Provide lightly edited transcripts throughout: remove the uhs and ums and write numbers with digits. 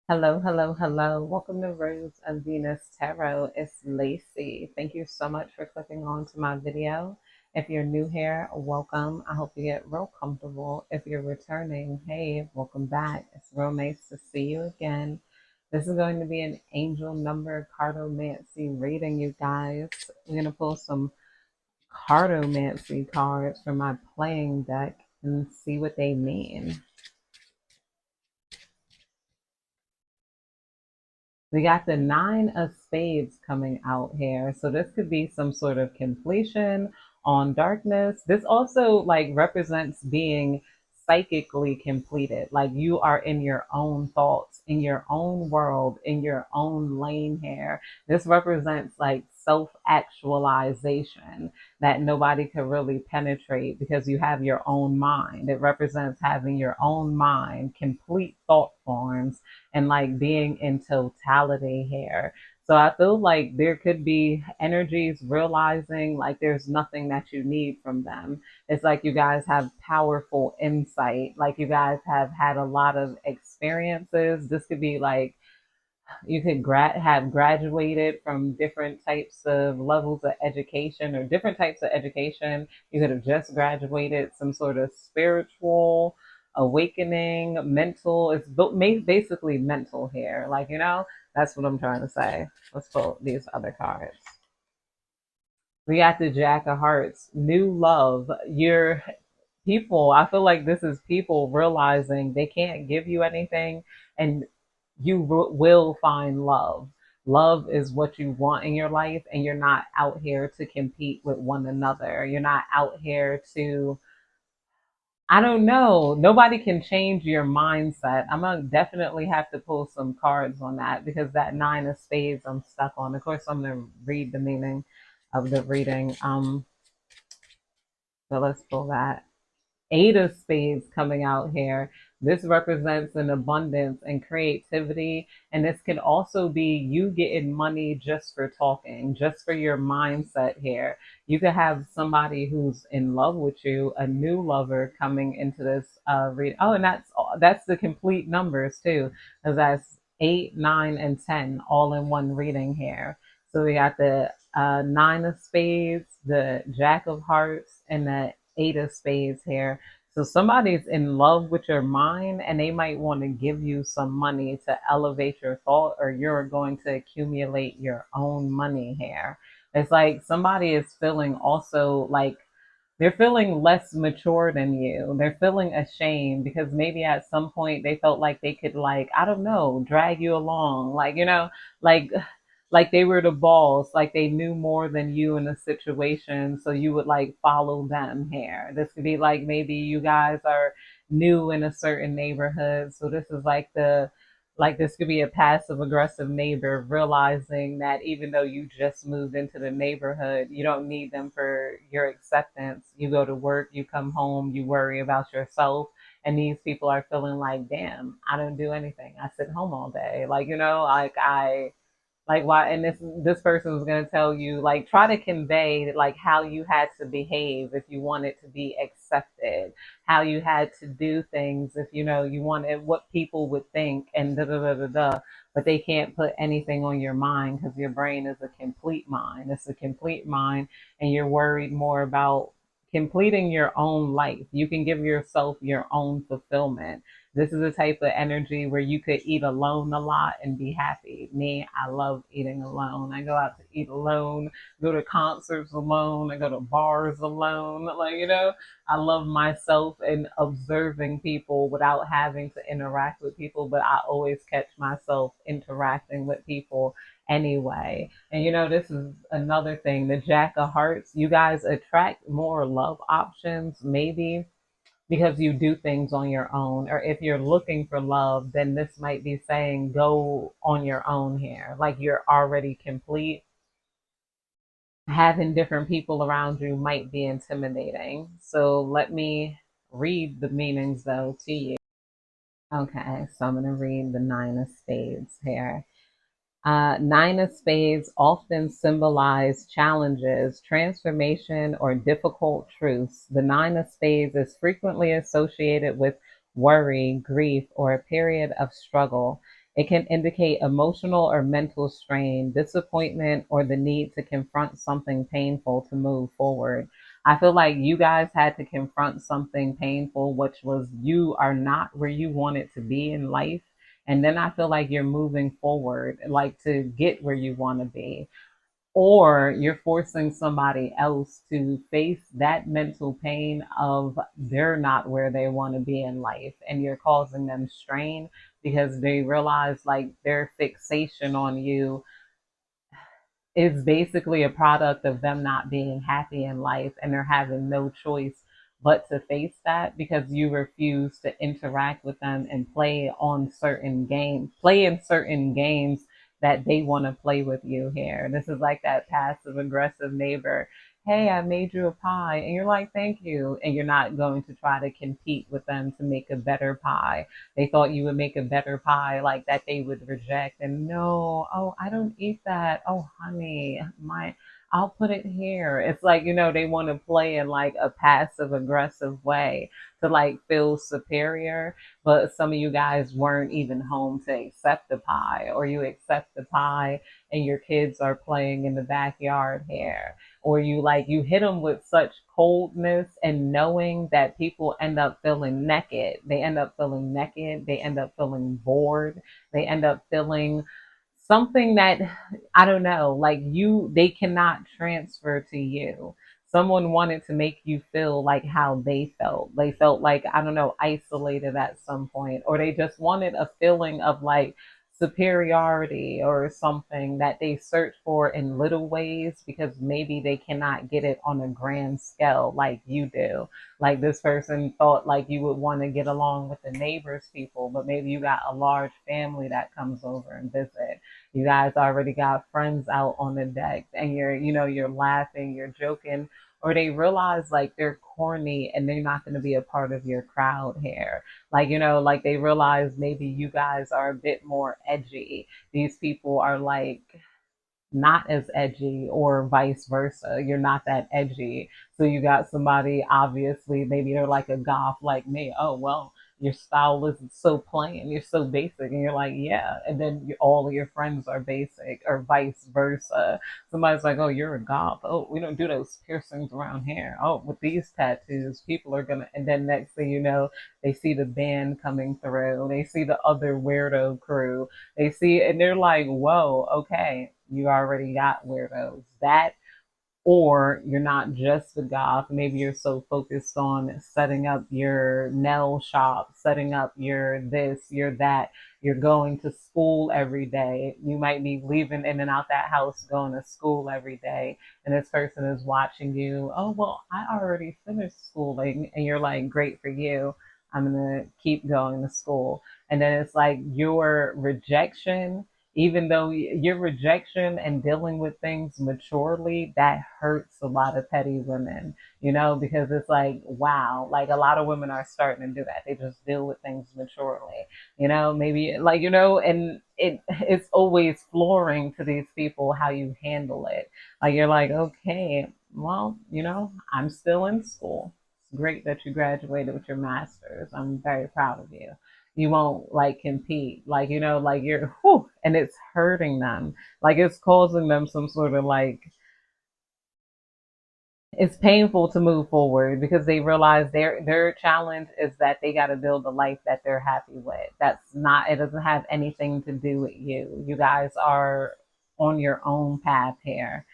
Hello, hello, hello. Welcome to Rose of Venus Tarot. It's Lacey. Thank you so much for clicking on to my video. If you're new here, welcome. I hope you get real comfortable. If you're returning, hey, welcome back. It's real nice to see you again. This is going to be an angel number cartomancy reading, you guys. We're going to pull some cartomancy cards from my playing deck and see what they mean. We got the nine of spades coming out here. So this could be some sort of completion on darkness. This also like represents being psychically completed. Like you are in your own thoughts, in your own world, in your own lane here. This represents like self-actualization that nobody could really penetrate because you have your own mind. It represents having your own mind, complete thought forms, and like being in totality here. So I feel like there could be energies realizing like there's nothing that you need from them. It's like you guys have powerful insight, like you guys have had a lot of experiences. This could be like you could have graduated from different types of levels of education or different types of education. You could have just graduated some sort of spiritual awakening, mental. It's basically mental here. Like, that's what I'm trying to say. Let's pull these other cards. We got the Jack of Hearts, new love. Your people, I feel like this is people realizing they can't give you anything and you will find love. Love is what you want in your life, and you're not out here to compete with one another. You're not out here to, I don't know, nobody can change your mindset. I'm gonna definitely have to pull some cards on that because that nine of spades I'm stuck on. Of course, I'm gonna read the meaning of the reading. So let's pull that. Eight of spades coming out here. This represents an abundance and creativity. And this can also be you getting money just for talking, just for your mindset here. You could have somebody who's in love with you, a new lover coming into this read. Oh, and that's the complete numbers too, because that's 8, 9, and 10 all in one reading here. So we got the nine of spades, the jack of hearts, and the eight of spades here. So somebody's in love with your mind and they might want to give you some money to elevate your thought, or you're going to accumulate your own money here. It's like somebody is feeling also like they're feeling less mature than you. They're feeling ashamed because maybe at some point they felt like they could, like, I don't know, drag you along. Like like they were the boss, like they knew more than you in a situation, so you would like follow them here. This could be like maybe you guys are new in a certain neighborhood, so this is like this could be a passive aggressive neighbor realizing that even though you just moved into the neighborhood, you don't need them for your acceptance. You go to work, you come home, you worry about yourself, and these people are feeling like, damn, I don't do anything. I sit home all day. Like, like like why, and this person was going to tell you, like, try to convey like how you had to behave if you wanted to be accepted, how you had to do things if you wanted what people would think, and da da da da da. But they can't put anything on your mind because your brain is a complete mind. It's a complete mind, and you're worried more about completing your own life. You can give yourself your own fulfillment. This is a type of energy where you could eat alone a lot and be happy. Me, I love eating alone. I go out to eat alone, go to concerts alone, I go to bars alone. Like, I love myself and observing people without having to interact with people, but I always catch myself interacting with people anyway. And this is another thing, the Jack of Hearts, you guys attract more love options, maybe because you do things on your own. Or if you're looking for love, then this might be saying go on your own here. Like you're already complete. Having different people around you might be intimidating. So let me read the meanings though to you. Okay, so I'm going to read the nine of spades here. Nine of spades often symbolize challenges, transformation, or difficult truths. The nine of spades is frequently associated with worry, grief, or a period of struggle. It can indicate emotional or mental strain, disappointment, or the need to confront something painful to move forward. I feel like you guys had to confront something painful, which was you are not where you wanted to be in life. And then I feel like you're moving forward, like to get where you want to be, or you're forcing somebody else to face that mental pain of they're not where they want to be in life, and you're causing them strain because they realize like their fixation on you is basically a product of them not being happy in life, and they're having no choice but to face that because you refuse to interact with them and play in certain games that they want to play with you here. This is like that passive aggressive neighbor. Hey, I made you a pie. And you're like, thank you. And you're not going to try to compete with them to make a better pie. They thought you would make a better pie like that they would reject. And no, oh, I don't eat that. Oh, honey, I'll put it here. It's like, they want to play in like a passive aggressive way to like feel superior. But some of you guys weren't even home to accept the pie, or you accept the pie and your kids are playing in the backyard here, or you hit them with such coldness and knowing that people end up feeling naked. They end up feeling naked. They end up feeling bored. They end up feeling something that I don't know, like they cannot transfer to you. Someone wanted to make you feel like how they felt. They felt like, I don't know, isolated at some point, or they just wanted a feeling of like superiority or something that they search for in little ways because maybe they cannot get it on a grand scale like you do. Like this person thought like you would want to get along with the neighbors people, but maybe you got a large family that comes over and visit. You guys already got friends out on the deck and you're laughing, you're joking, or they realize like they're corny and they're not going to be a part of your crowd here. Like, like they realize maybe you guys are a bit more edgy. These people are like not as edgy, or vice versa. You're not that edgy. So you got somebody, obviously, maybe they're like a goth like me. Oh, well, your style is so plain, you're so basic. And you're like, yeah. And then all of your friends are basic, or vice versa. Somebody's like, oh, you're a goth. Oh, we don't do those piercings around here. Oh, with these tattoos, people are going to, and then next thing you know, they see the band coming through, they see the other weirdo crew, they see it and they're like, whoa, okay, you already got weirdos. That, or you're not just a goth. Maybe you're so focused on setting up your nail shop, setting up your this, your that. You're going to school every day. You might be leaving in and out that house, going to school every day. And this person is watching you. Oh, well, I already finished schooling. And you're like, great for you. I'm going to keep going to school. And then it's like your rejection, even though your rejection and dealing with things maturely, that hurts a lot of petty women, because it's like, wow, like a lot of women are starting to do that. They just deal with things maturely, maybe like, and it's always flooring to these people how you handle it. Like you're like, okay, well, I'm still in school. It's great that you graduated with your master's. I'm very proud of you. You won't like compete, like like you're whew, and it's hurting them, like it's causing them some sort of like, it's painful to move forward because they realize their challenge is that they got to build a life that they're happy with. That's not, it doesn't have anything to do with you. You guys are on your own path here.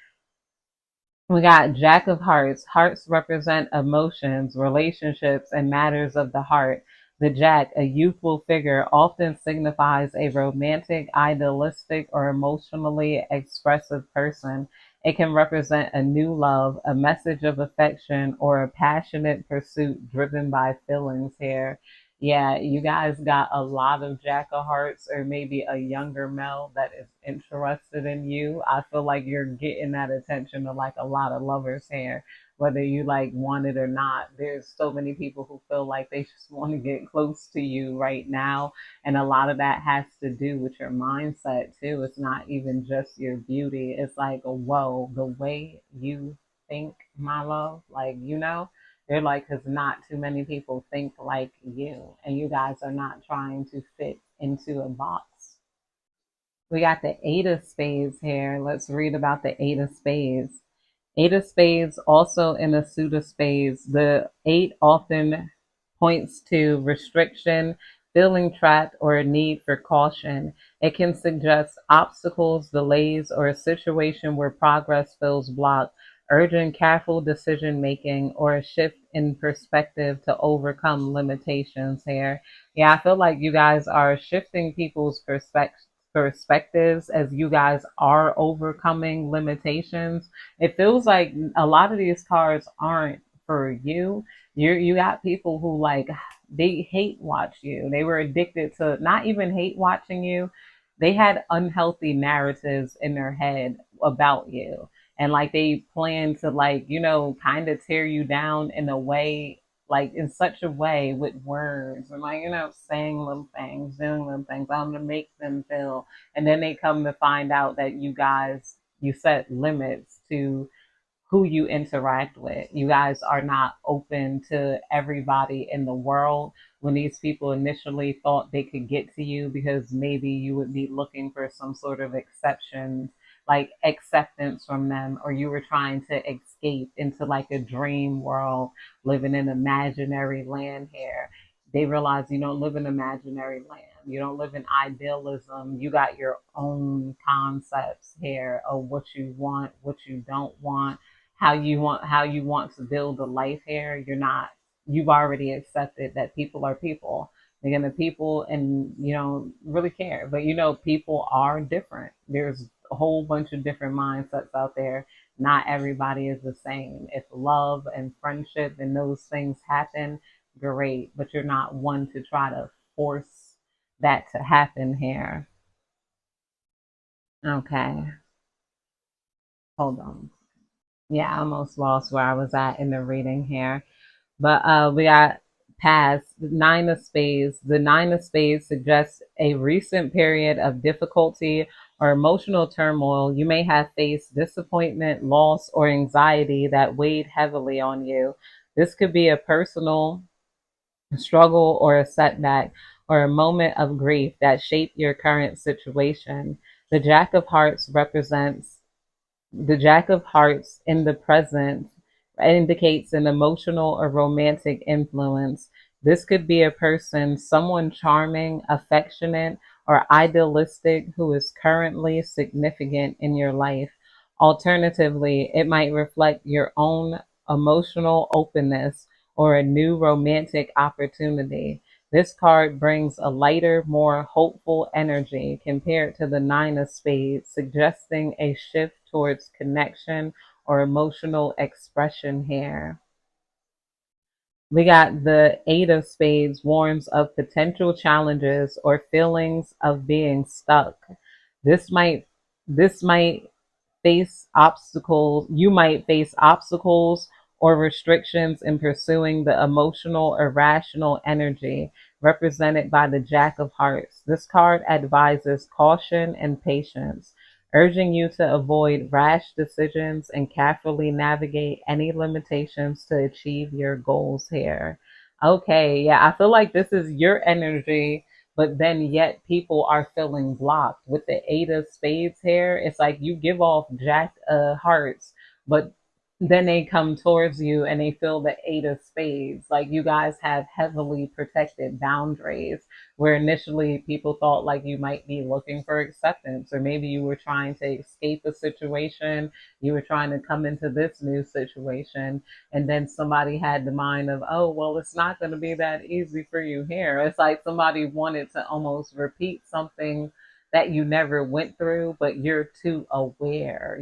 We got Jack of Hearts. Hearts represent emotions, relationships, and matters of the heart. The Jack, a youthful figure, often signifies a romantic, idealistic, or emotionally expressive person. It can represent a new love, a message of affection, or a passionate pursuit driven by feelings here. Yeah, you guys got a lot of Jack of Hearts, or maybe a younger male that is interested in you. I feel like you're getting that attention of like a lot of lovers here, whether you like want it or not. There's so many people who feel like they just want to get close to you right now. And a lot of that has to do with your mindset too. It's not even just your beauty. It's like, whoa, the way you think, my love, like, they're like, because not too many people think like you, and you guys are not trying to fit into a box. We got the Eight of Spades here. Let's read about the Eight of Spades. Eight of Spades, also in a suit of spades. The eight often points to restriction, feeling trapped, or a need for caution. It can suggest obstacles, delays, or a situation where progress feels blocked, urging careful decision making or a shift in perspective to overcome limitations here. Yeah, I feel like you guys are shifting people's perspectives as you guys are overcoming limitations. It feels like a lot of these cards aren't for you. You got people who like they hate watch you. They were addicted to not even hate watching you. They had unhealthy narratives in their head about you. And like they plan to like, kind of tear you down in a way, like in such a way with words and like, saying little things, doing little things. I'm gonna make them feel, and then they come to find out that you set limits to who you interact with. You guys are not open to everybody in the world. When these people initially thought they could get to you because maybe you would be looking for some sort of exceptions, like acceptance from them, or you were trying to escape into like a dream world, living in imaginary land here. They realize you don't live in imaginary land. You don't live in idealism. You got your own concepts here of what you want, what you don't want, how you want to build a life here. You've already accepted that people are people. They're gonna people, and you don't really care. But people are different. There's a whole bunch of different mindsets out there. Not everybody is the same. If love and friendship and those things happen, great. But you're not one to try to force that to happen here. Okay, hold on. Yeah, I almost lost where I was at in the reading here. But we got past the Nine of Spades. The Nine of Spades suggests a recent period of difficulty or emotional turmoil. You may have faced disappointment, loss, or anxiety that weighed heavily on you. This could be a personal struggle or a setback or a moment of grief that shaped your current situation. The Jack of Hearts represents the Jack of Hearts in the present indicates an emotional or romantic influence. This could be a person, someone charming, affectionate, or idealistic who is currently significant in your life. Alternatively, it might reflect your own emotional openness or a new romantic opportunity. This card brings a lighter, more hopeful energy compared to the Nine of Spades, suggesting a shift towards connection or emotional expression here. We got the Eight of Spades warns of potential challenges or feelings of being stuck. This might this might face obstacles, you might face obstacles or restrictions in pursuing the emotional or rational energy represented by the Jack of Hearts. This card advises caution and patience, urging you to avoid rash decisions and carefully navigate any limitations to achieve your goals here. Okay, yeah, I feel like this is your energy, but then yet people are feeling blocked with the Eight of Spades here. It's like you give off Jack of Hearts, but then they come towards you and they feel the Eight of Spades. Like you guys have heavily protected boundaries where initially people thought like you might be looking for acceptance, or maybe you were trying to escape a situation, you were trying to come into this new situation, and then somebody had the mind of, oh well, it's not going to be that easy for you here. It's like somebody wanted to almost repeat something that you never went through, but you're too aware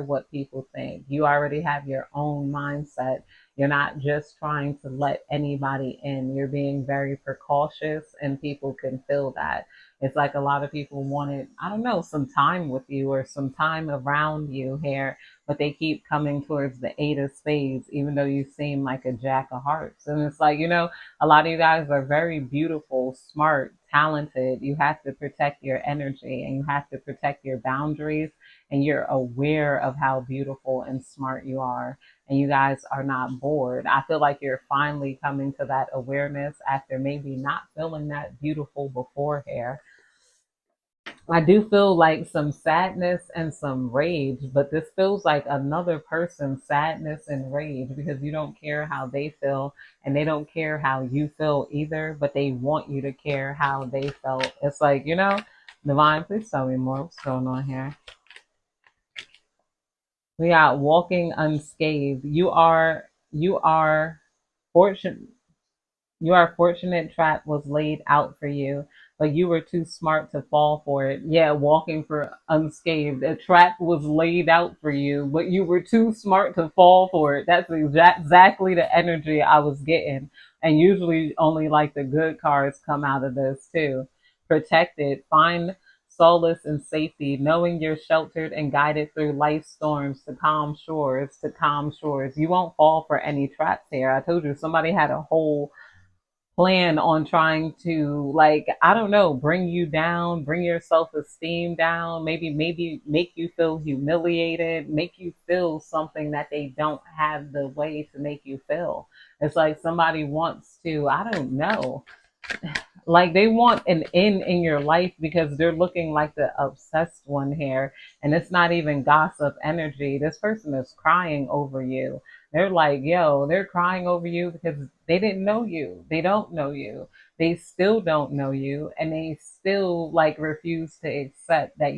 what people think. You already have your own mindset. You're not just trying to let anybody in. You're being very precautious, and people can feel that. It's like a lot of people wanted, I don't know, some time with you or some time around you here, but they keep coming towards the Eight of Spades, even though you seem like a Jack of Hearts. And it's like, a lot of you guys are very beautiful, smart, talented. You have to protect your energy and you have to protect your boundaries. And you're aware of how beautiful and smart you are. And you guys are not bored. I feel like you're finally coming to that awareness after maybe not feeling that beautiful before here. I do feel like some sadness and some rage, but this feels like another person's sadness and rage because you don't care how they feel and they don't care how you feel either, but they want you to care how they felt. It's like, Divine, please tell me more. What's going on here? We got walking unscathed. You are fortunate. You are fortunate trap was laid out for you, but you were too smart to fall for it. Yeah, walking for unscathed. A trap was laid out for you, but you were too smart to fall for it. That's exactly the energy I was getting. And usually only like the good cards come out of this too. Protected. Find solace and safety, knowing you're sheltered and guided through life's storms to calm shores, to calm shores. You won't fall for any traps here. I told you somebody had a whole plan on trying to, like, I don't know, bring you down, bring your self-esteem down, maybe make you feel humiliated, make you feel something that they don't have the way to make you feel. It's like somebody wants to, I don't know, like they want an in your life because they're looking like the obsessed one here, and it's not even gossip energy. This person is crying over you. They're like, yo, they're crying over you because they didn't know you, they don't know you, they still don't know you, and they still like refuse to accept that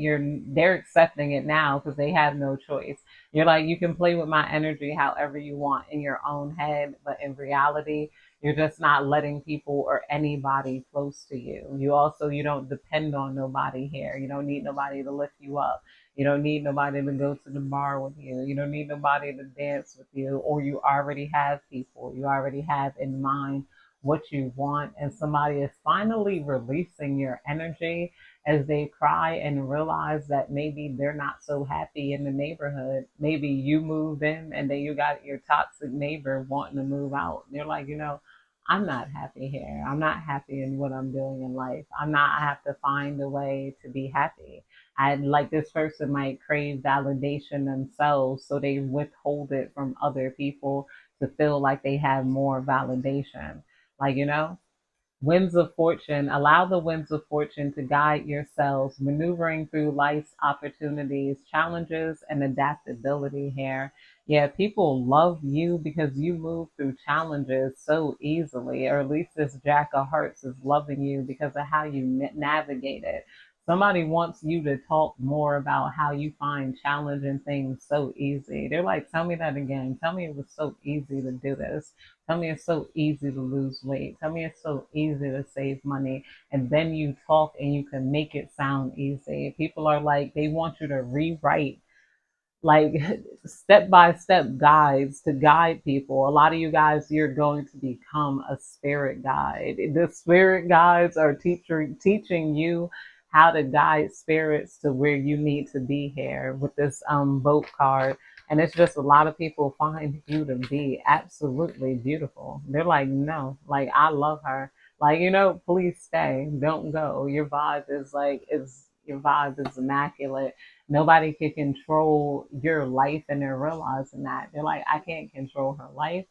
they're accepting it now because they have no choice. You're like, you can play with my energy however you want in your own head, but in reality you're just not letting people or anybody close to you. You don't depend on nobody here. You don't need nobody to lift you up. You don't need nobody to go to the bar with you. You don't need nobody to dance with you. Or you already have people. You already have in mind what you want. And somebody is finally releasing your energy as they cry and realize that maybe they're not so happy in the neighborhood. Maybe you moved in and then you got your toxic neighbor wanting to move out. They're like, I'm not happy here. I'm not happy in what I'm doing in life. I have to find a way to be happy. I like this person might crave validation themselves, so they withhold it from other people to feel like they have more validation. Like, winds of fortune, allow the winds of fortune to guide yourselves, maneuvering through life's opportunities, challenges, and adaptability here. Yeah, people love you because you move through challenges so easily, or at least this Jack of Hearts is loving you because of how you navigate it. Somebody wants you to talk more about how you find challenging things so easy. They're like, tell me that again. Tell me it was so easy to do this. Tell me it's so easy to lose weight. Tell me it's so easy to save money. And then you talk and you can make it sound easy. People are like, they want you to rewrite like step by step guides to guide people. A lot of you guys, you're going to become a spirit guide. The spirit guides are teaching you how to guide spirits to where you need to be here with this boat card. And it's just a lot of people find you to be absolutely beautiful. They're like, no, like I love her. Like, please stay. Don't go. Your vibe is immaculate. Nobody can control your life, and they're realizing that. They're like, I can't control her life.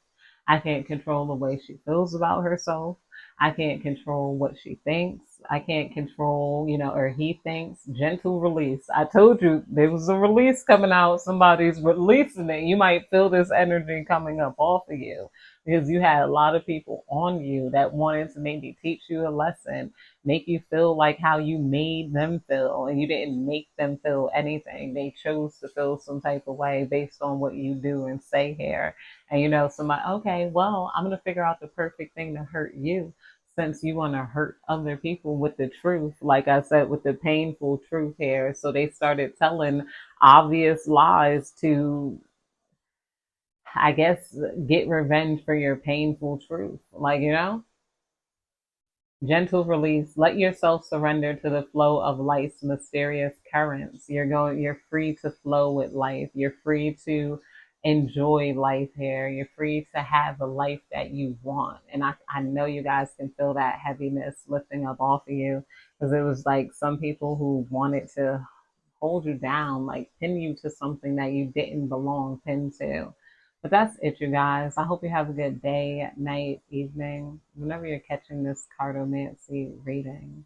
I can't control the way she feels about herself. I can't control what she thinks. I can't control, or he thinks. Gentle release. I told you there was a release coming out. Somebody's releasing it. You might feel this energy coming up off of you because you had a lot of people on you that wanted to maybe teach you a lesson, make you feel like how you made them feel, and you didn't make them feel anything. They chose to feel some type of way based on what you do and say here. And somebody, okay, well, I'm gonna figure out the perfect thing to hurt you since you want to hurt other people with the truth, like I said, with the painful truth here. So they started telling obvious lies to, I guess, get revenge for your painful truth. Like, gentle release. Let yourself surrender to the flow of life's mysterious currents. You're free to flow with life. You're free to enjoy life here. You're free to have the life that you want. And I know you guys can feel that heaviness lifting up off of you because it was like some people who wanted to hold you down, like pin you to something that you didn't belong pinned to. But that's it, you guys. I hope you have a good day, night, evening, whenever you're catching this cardomancy reading.